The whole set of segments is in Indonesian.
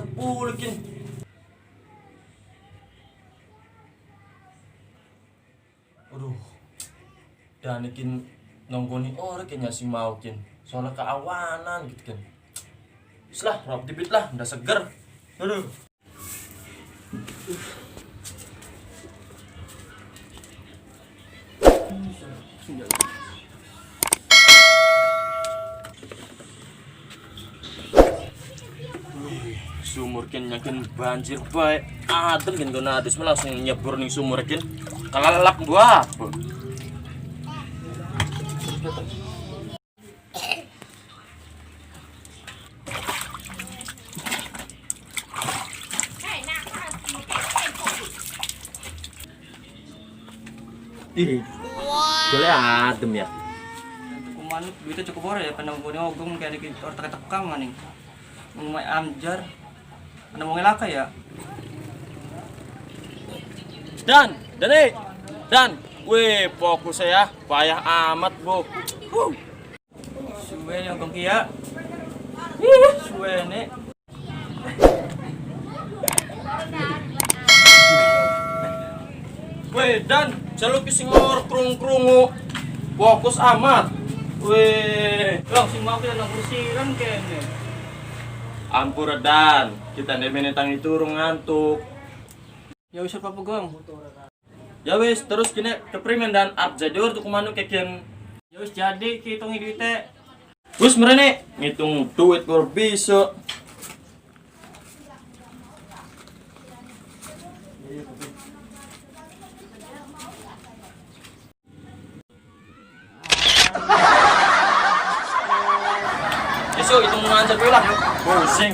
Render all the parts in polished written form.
10 kin. Aduh. Dan ikin nonggoni orang kayaknya si mau kin. Soalnya keawanan gitu kan. Islah, rap dipit lah, udah seger. Aduh. Sumur kin yakin banjir baik. Adem kan guna adus langsung nyebur ning sumur kin. Kalalap gua. Ih. Boleh adem ya. Kuman duitnya cukup ora ya penanggung ogong kayak di orang teka-teka maning. Ngomong amjar. Ana mau ngelaka ya? Dan, weh fokus ya, payah amat bu. Suwe yang ogong kia. Suwe nek. Weh dan, selalu kising ngor krung-krungu, fokus amat. Weh, Lang sing mau kita nang kursiran kene. ampura dan, kita nemenetang itu urung ngantuk. Ya wis apa gong? Ya wes, terus kini keprimen dan abjador tuh kemana kekian. Ya wis jadi kitung duitnya. Wes merene ngitung duit kur bisa. Esok hitung aja dulu lah. Pusing.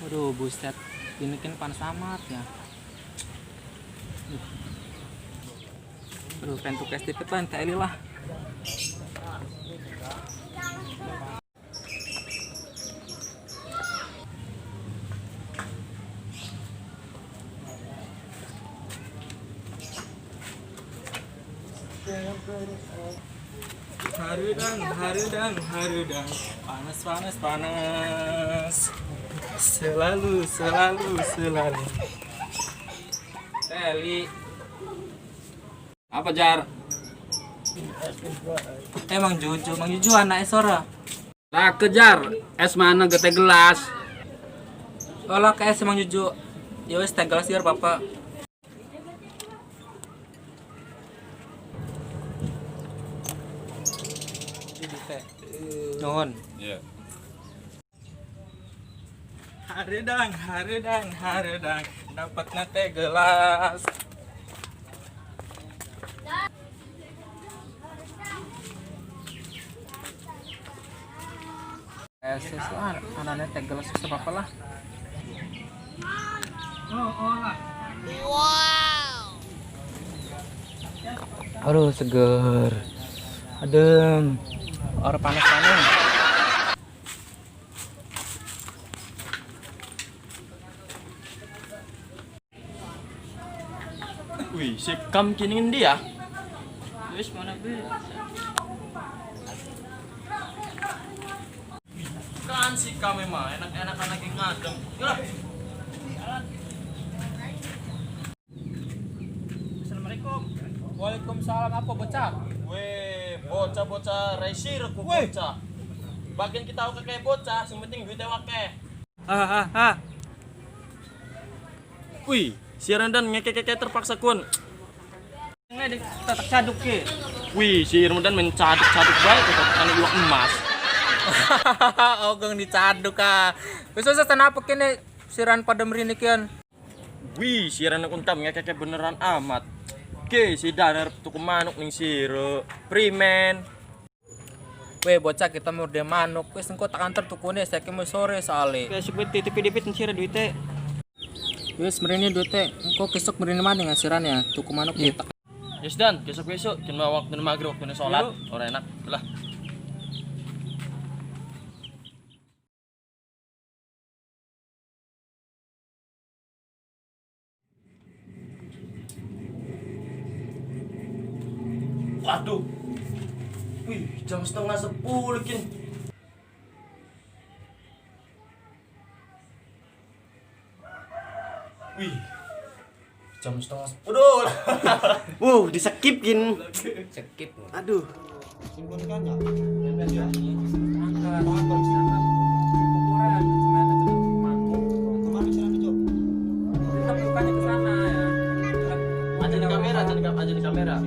Aduh, buset. Ini kan panas amat ya. Aduh, pengen tuh dikit lah, entah lah. Harudang, panas. Selalu. Teli. Apa jar? Mang Juju anak Sora. Tak kejar, es mana gete gelas. Olah ke es Mang Juju. Ya wis teh gelas biar Bapak. Nuhun. Iya. Harudang, dapat nate gelas. SS lah, anaknya teh gelas apa lah. Aduh, seger. Adem. Orang panas. Wih, si kam kini dia. Wis mana be? Kan si kam memang enak-enak anak yang ngadem. Yalah. Assalamualaikum. Waalaikumsalam, apa bocah? Weh, bocah-bocah resir ku bocah. Bagian kita oke kayak bocah, yang penting duitnya wake. Wih, siaran dan ngekek terpaksa kun. Ini tetak caduk ke. Wih, si Irmudan mencaduk-caduk baik itu kan uang emas. Ogong dicaduk ah. Wis kenapa kene siran pada merinikeun. Wih, siaran kuntam ngekek beneran amat. Oke, si dadar tuku manuk ning siro. Primen. Weh bocah kita mau de manuk, wis engko tak antar tukune saiki mau sore soalé. Kayak sebut titip-titipit sira duite. Wis mrene duite, engko besok mrene maneh ngasiran ya, tuku manuk ya. Yes dan, besok kin mau waktu maghrib waktu sholat, ora enak lah. Waduh. Wih, jam setengah 10 kin. Wih. Jam setengah 10. Wow, di-skip gin. Skip. Aduh. Aja di kamera, aja di kamera.